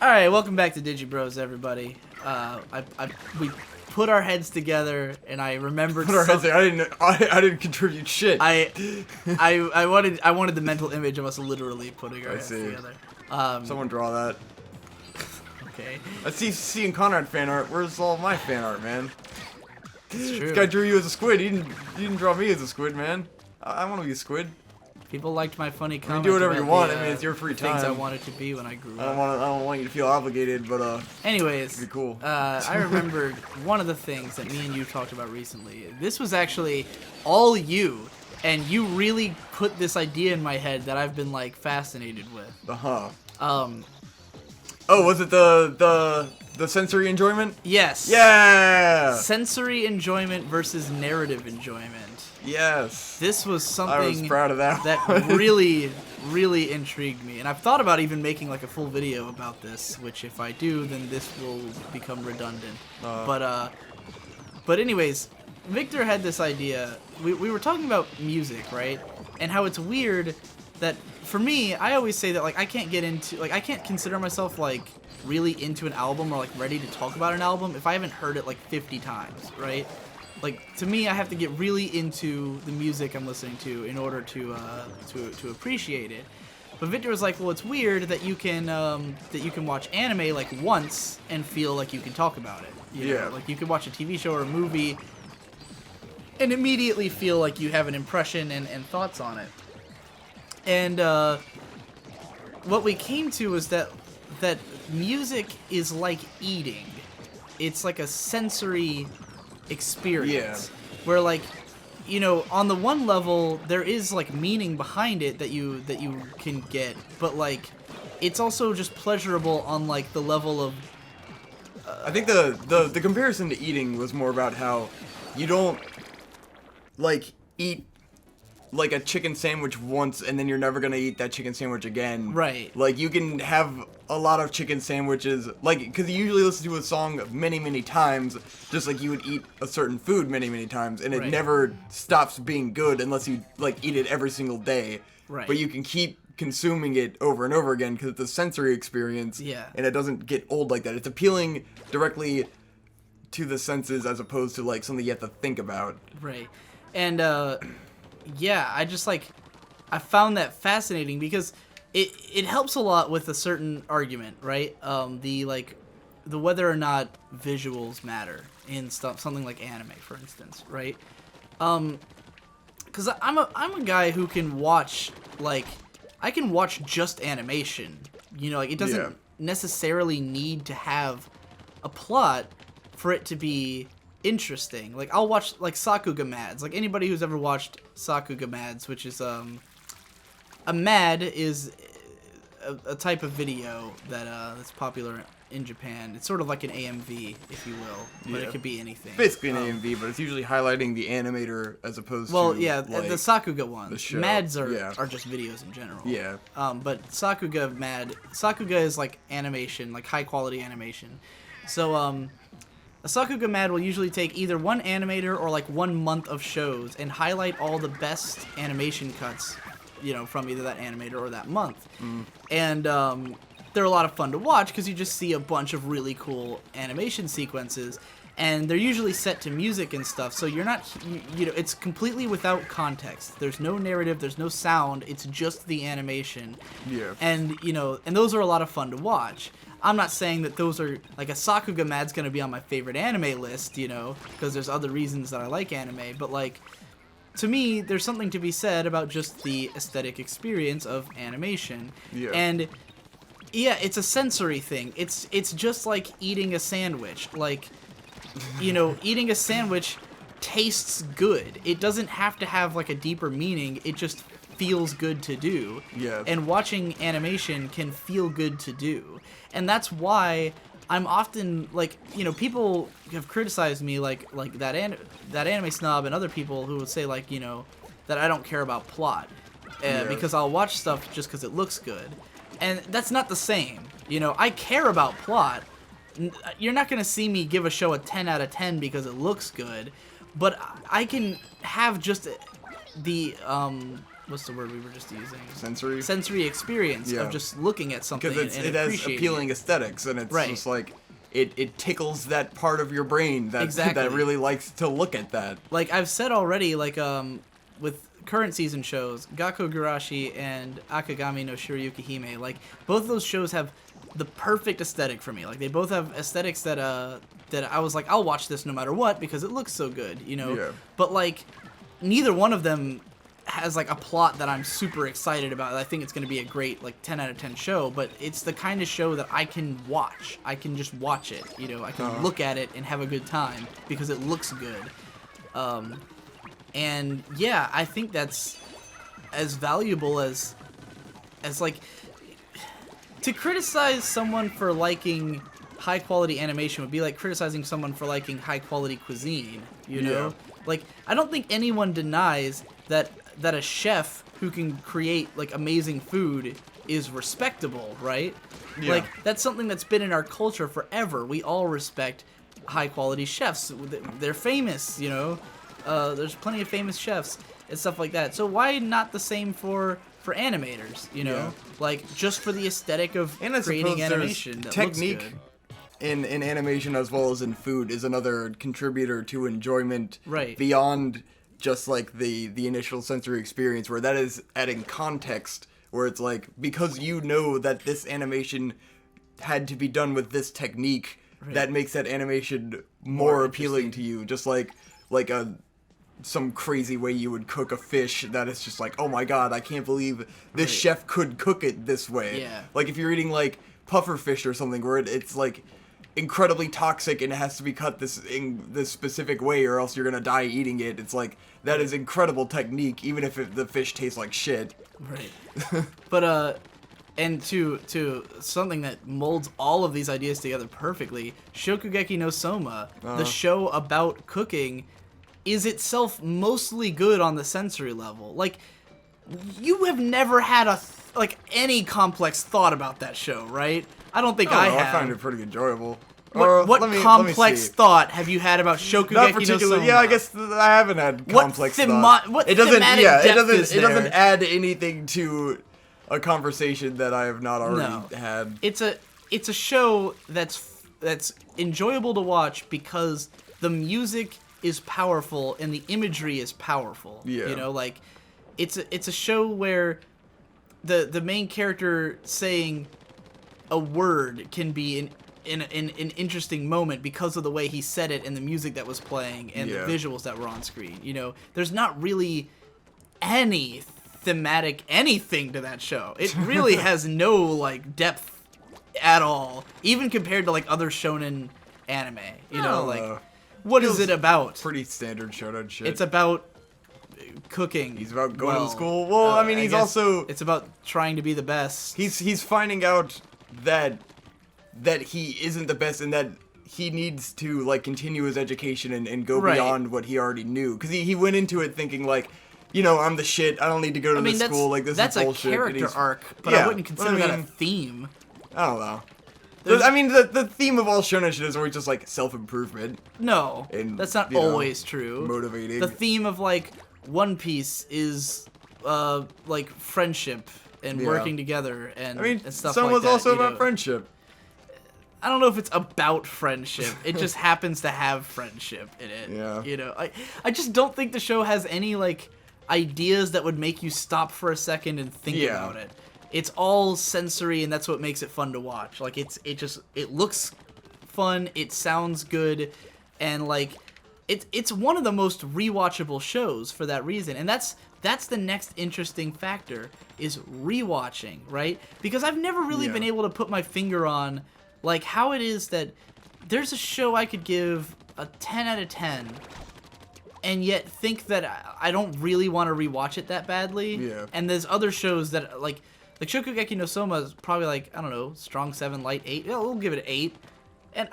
Alright, welcome back to Digi Bros, everybody. We put our heads together, and I remembered. Put our heads together. I didn't contribute shit. I wanted the mental image of us literally putting our heads together. Someone draw that. Okay. I see seeing Conrad fan art. Where's all my fan art, man? It's true. This guy drew you as a squid. You didn't draw me as a squid, man. I want to be a squid. People liked my funny You comment. can do whatever you want. The, I mean, it's your free time. Things I wanted to be when I grew up. I don't want you to feel obligated, but Anyways, it'd be cool. I remembered one of the things that me and you talked about recently. This was actually all you, and you really put this idea in my head that I've been like fascinated with. Oh, was it the sensory enjoyment? Yes. Yeah. Sensory enjoyment versus narrative enjoyment. Yes. This was something I was proud of that really, really intrigued me. And I've thought about even making like a full video about this, which if I do, then this will become redundant. But anyways, Victor had this idea. We were talking about music, right? And how it's weird that for me, I always say that like I can't consider myself like really into an album or like ready to talk about an album if I haven't heard it like 50 times, right? Like, to me, I have to get really into the music I'm listening to in order to appreciate it. But Victor was like, well, it's weird that you can watch anime like once and feel like you can talk about it. You know? Like you can watch a TV show or a movie and immediately feel like you have an impression and thoughts on it. And what we came to was that music is like eating. It's like a sensory experience where, like, you know, on the one level there is like meaning behind it that you can get, but like it's also just pleasurable on like the level of I think the comparison to eating was more about how you don't like eat like a chicken sandwich once and then you're never gonna eat that chicken sandwich again. Right. Like you can have a lot of chicken sandwiches, like, because you usually listen to a song many times, just like you would eat a certain food many times, and it never stops being good unless you like eat it every single day. Right. But you can keep consuming it over and over again because it's a sensory experience. Yeah. And it doesn't get old like that. It's appealing directly to the senses as opposed to like something you have to think about. Right. And yeah, I found that fascinating because it helps a lot with a certain argument, right? The whether or not visuals matter in something like anime, for instance, right? Because I'm a guy who can watch, like, I can watch just animation, you know, like it doesn't necessarily need to have a plot for it to be interesting. Like, I'll watch like Sakuga Mads. Like, anybody who's ever watched Sakuga Mads, which is a mad is a type of video that's popular in Japan. It's sort of like an AMV, if you will, but it could be anything. Basically an AMV, but it's usually highlighting the animator as opposed to like, the Sakuga ones. Mads are just videos in general. Yeah. But Sakuga is like animation, like high quality animation. So a Sakuga Mad will usually take either one animator or like 1 month of shows and highlight all the best animation cuts, you know, from either that animator or that month. And they're a lot of fun to watch because you just see a bunch of really cool animation sequences, and they're usually set to music and stuff, so you're not, you know, it's completely without context. There's no narrative, there's no sound, it's just the animation. Yeah. And, you know, and those are a lot of fun to watch. I'm not saying that those are, like, a Sakuga Mad's gonna be on my favorite anime list, you know, because there's other reasons that I like anime, but, like, to me, there's something to be said about just the aesthetic experience of animation. Yeah. And, yeah, it's a sensory thing. It's just like eating a sandwich. Like, you know, eating a sandwich tastes good. It doesn't have to have, like, a deeper meaning. It just feels good to do. Yeah. And watching animation can feel good to do. And that's why I'm often, like, you know, people have criticized me, like that anime snob and other people who would say, like, you know, that I don't care about plot. Because I'll watch stuff just because it looks good. And that's not the same. You know, I care about plot. You're not going to see me give a show a 10 out of 10 because it looks good. But I can have just the what's the word we were just using? Sensory experience of just looking at something because it has appealing aesthetics, and it's just like it tickles that part of your brain that really likes to look at that. Like I've said already, like with current season shows, Gakko Gurashi and Akagami no Shiryuki Hime, like both of those shows have the perfect aesthetic for me. Like they both have aesthetics that I was like, I'll watch this no matter what because it looks so good, you know. Yeah. But like neither one of them has like a plot that I'm super excited about. I think it's going to be a great like 10 out of 10 show, but it's the kind of show that I can watch. I can just watch it, you know. I can look at it and have a good time because it looks good. And yeah, I think that's as valuable as like to criticize someone for liking high quality animation would be like criticizing someone for liking high quality cuisine, you know? Yeah. Like I don't think anyone denies that a chef who can create like amazing food is respectable, right? Yeah. Like that's something that's been in our culture forever. We all respect high quality chefs. They're famous, you know? There's plenty of famous chefs and stuff like that. So why not the same for animators, you know? Yeah. Like just for the aesthetic of creating animation that technique looks good. In animation as well as in food is another contributor to enjoyment beyond just like the initial sensory experience, where that is adding context, where it's like because you know that this animation had to be done with this technique, that makes that animation more appealing to you, just like some crazy way you would cook a fish that is just like, oh my god, I can't believe this chef could cook it this way. Yeah. Like if you're eating like puffer fish or something where it's like incredibly toxic and it has to be cut in this specific way or else you're gonna die eating it. It's like that is incredible technique, even if the fish tastes like shit. Right. But and to something that molds all of these ideas together perfectly, Shokugeki no Soma, the show about cooking, is itself mostly good on the sensory level. Like, you have never had any complex thought about that show, right? I don't think I have. I find it pretty enjoyable. What complex thought have you had about Shokugeki no Soma? Yeah, I guess I haven't had complex thought. What it doesn't add anything to a conversation that I have not already had. It's a show that's enjoyable to watch because the music is powerful and the imagery is powerful. Yeah. You know, like it's a show where the main character saying a word can be an interesting moment because of the way he said it and the music that was playing and the visuals that were on screen. You know, there's not really any thematic anything to that show. It really has no like depth at all, even compared to like other shonen anime. You know, like what is it about? Pretty standard shonen shit. It's about cooking. He's about going to school. Well, I mean, he's also it's about trying to be the best. He's finding out that he isn't the best and that he needs to like continue his education and go beyond what he already knew, because he went into it thinking like, you know, I'm the shit. I don't need to go to this school. Like this is bullshit. That's a character arc, but I wouldn't consider that a theme. I don't know. I mean, the theme of all shonen shit is always just like self-improvement. No, that's not always true. Motivating. The theme of like One Piece is like friendship and working together and and stuff some like was that, also about friendship. I don't know if it's about friendship. It just happens to have friendship in it. Yeah. You know, I just don't think the show has any like ideas that would make you stop for a second and think about it. It's all sensory, and that's what makes it fun to watch. Like it looks fun, it sounds good, and like it's one of the most rewatchable shows for that reason. And that's the next interesting factor is rewatching, right? Because I've never really been able to put my finger on like how it is that there's a show I could give a 10 out of 10 and yet think that I don't really want to rewatch it that badly. Yeah. And there's other shows that like Shokugeki no Soma is probably like, I don't know, strong 7, light 8. Yeah, we'll give it an 8.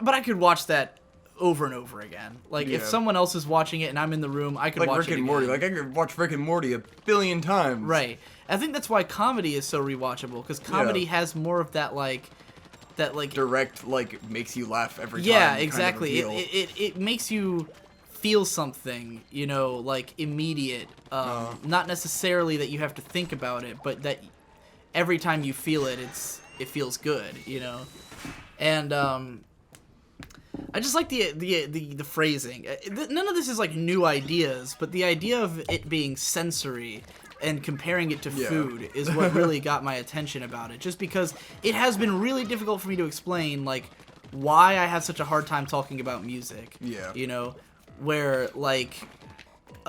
But I could watch that over and over again. Like if someone else is watching it and I'm in the room, I could watch Rick it and again. Morty. Like I could watch Rick and Morty a billion times. Right. I think that's why comedy is so rewatchable, because comedy has more of that like direct, like makes you laugh every time. Yeah, exactly. Kind of It makes you feel something, you know, like immediate, not necessarily that you have to think about it, but that every time you feel it, it feels good, you know. And I just like the phrasing. None of this is like new ideas, but the idea of it being sensory and comparing it to food is what really got my attention about it. Just because it has been really difficult for me to explain, like, why I have such a hard time talking about music. Yeah. You know, where like.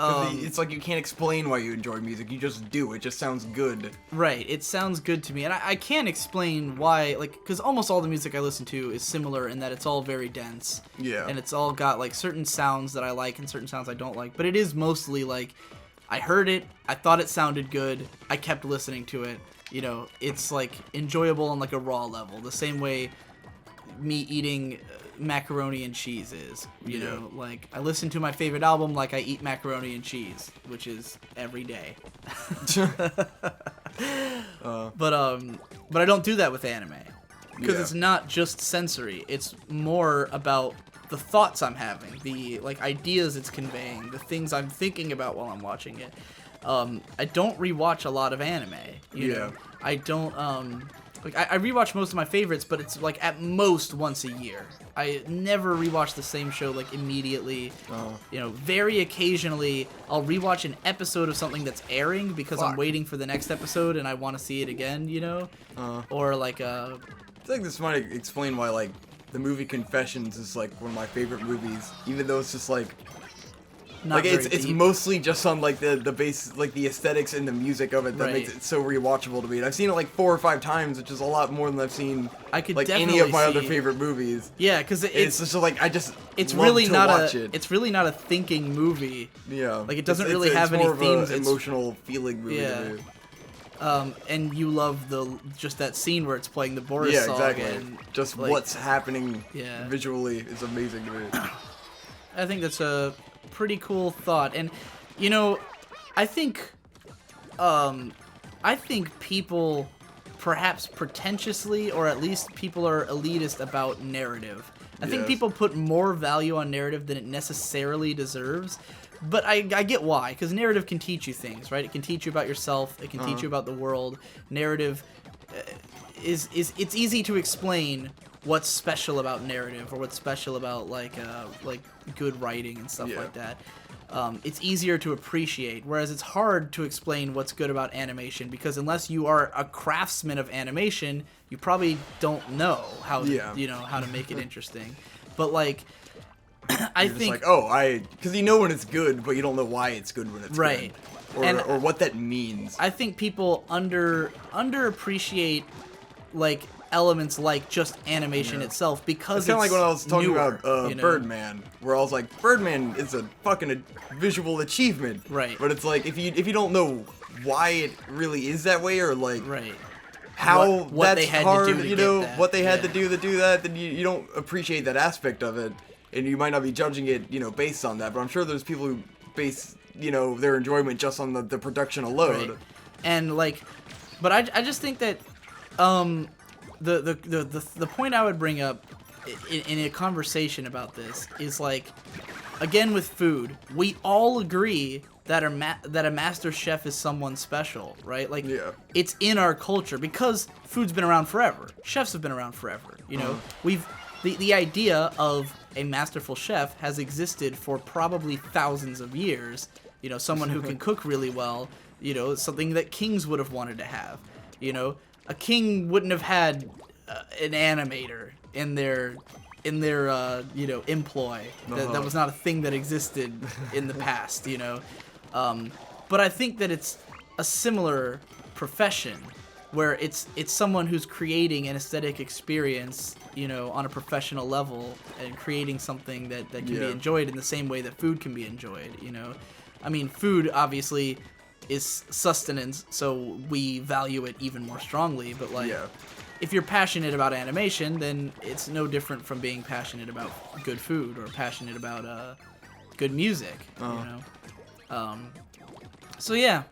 It's like you can't explain why you enjoy music. You just do. It just sounds good. Right. It sounds good to me. And I can't explain why, like, because almost all the music I listen to is similar in that it's all very dense. Yeah. And it's all got, like, certain sounds that I like and certain sounds I don't like. But it is mostly, like, I heard it, I thought it sounded good, I kept listening to it. You know, it's, like, enjoyable on, like, a raw level. The same way me eating macaroni and cheese is, you know, like I listen to my favorite album like I eat macaroni and cheese, which is every day. But I don't do that with anime because it's not just sensory. It's more about the thoughts I'm having, the like ideas it's conveying, the things I'm thinking about while I'm watching it. I don't rewatch a lot of anime. You know? I don't like I rewatch most of my favorites, but it's like at most once a year. I never rewatch the same show like immediately. You know, very occasionally I'll rewatch an episode of something that's airing because I'm waiting for the next episode and I want to see it again. You know, or like I think this might explain why like the movie Confessions is like one of my favorite movies, even though it's just like. Not like it's mostly just on like the base, like the aesthetics and the music of it that makes it so rewatchable to me. And I've seen it like 4 or 5 times, which is a lot more than I've seen like any of my other favorite movies. Yeah, because it's just like it's love really to not watch a it. It's really not a thinking movie. Yeah, like it doesn't really it's have more any of themes. An emotional feeling movie. Yeah. And you love just that scene where it's playing the Boris song. Exactly. And, just like, what's happening visually is amazing to me. I think that's a pretty cool thought, and you know, I think people perhaps pretentiously, or at least people are elitist about narrative. I think people put more value on narrative than it necessarily deserves. But I get why, because narrative can teach you things, right? It can teach you about yourself. It can teach you about the world. Narrative is it's easy to explain what's special about narrative or what's special about like good writing and stuff like that. It's easier to appreciate, whereas it's hard to explain what's good about animation because unless you are a craftsman of animation, you probably don't know how to, how to make it interesting. But like. I think like, because you know when it's good, but you don't know why it's good when it's right. good, or what that means. I think people underappreciate like elements like just animation itself because it's kind of like when I was talking about know? Birdman, where I was like, Birdman is a fucking visual achievement, right? But it's like if you don't know why it really is that way, or like how what that's they had hard, to do what they had to do that, then you don't appreciate that aspect of it. And you might not be judging it, based on that. But I'm sure there's people who base, their enjoyment just on the production alone. Right. And like, but I just think that the point I would bring up in a conversation about this is like, again with food, we all agree that a master chef is someone special, right? Like, it's in our culture because food's been around forever. Chefs have been around forever. The idea of a masterful chef has existed for probably thousands of years. Someone who can cook really well, something that kings would have wanted to have. A king wouldn't have had an animator in their employ. That was not a thing that existed in the past, But I think that it's a similar profession where it's someone who's creating an aesthetic experience, on a professional level and creating something that can be enjoyed in the same way that food can be enjoyed, I mean, food obviously is sustenance, so we value it even more strongly, but like, if you're passionate about animation, then it's no different from being passionate about good food or passionate about good music, So yeah,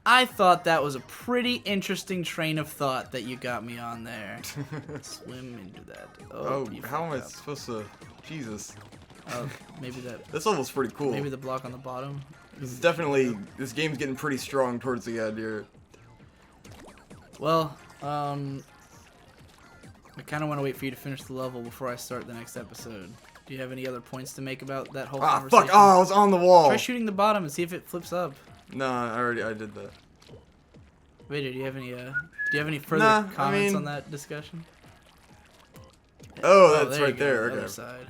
I thought that was a pretty interesting train of thought that you got me on there. Swim into that. Oh, how am I supposed to... Jesus. Maybe that. This level's pretty cool. Maybe the block on the bottom. This is definitely, this game's getting pretty strong towards the end here. Well, I kind of want to wait for you to finish the level before I start the next episode. Do you have any other points to make about that whole conversation? Fuck! Oh, I was on the wall. Try shooting the bottom and see if it flips up. No, I did that. Wait, do you have any further comments on that discussion? Oh, that's right there. The Okay. other side.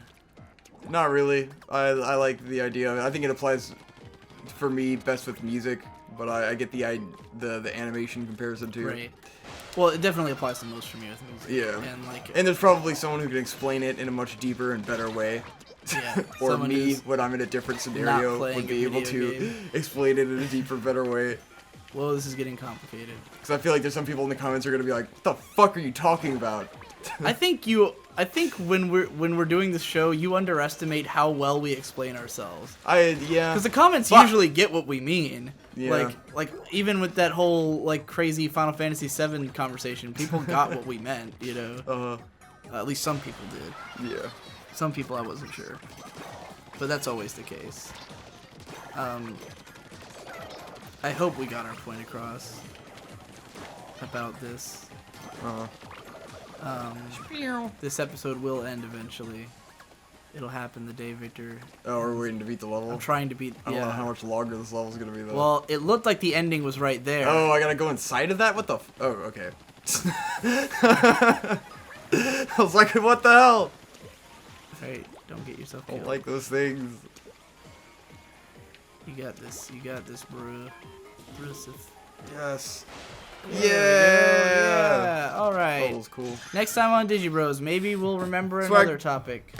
Not really. I like the idea of it. I think it applies for me best with music, but I get the animation comparison too. Right. Well, it definitely applies to most for me with music. Yeah. And and there's probably someone who can explain it in a much deeper and better way. Yeah. Or me, when I'm in a different scenario, would be able to explain it in a deeper, better way. Well, this is getting complicated. Because I feel like there's some people in the comments who are gonna be like, "What the fuck are you talking about?" I think when we're doing this show, you underestimate how well we explain ourselves. Yeah. Because the comments usually get what we mean. Yeah. Like even with that whole like crazy Final Fantasy VII conversation, people got what we meant. You know. At least some people did. Yeah. Some people I wasn't sure, but that's always the case. I hope we got our point across about this. This episode will end eventually. It'll happen the day Victor. Oh, we're waiting to beat the level? I'm trying to beat. I don't know how much longer this level's gonna be though. Well, it looked like the ending was right there. Oh, I gotta go inside of that? What the oh, okay. I was like, what the hell? Hey, don't get yourself I killed. don't like those things. You got this, bro. Yes. Yeah. All right. That was cool. Next time on Digi Bros, maybe we'll remember Swag. another topic.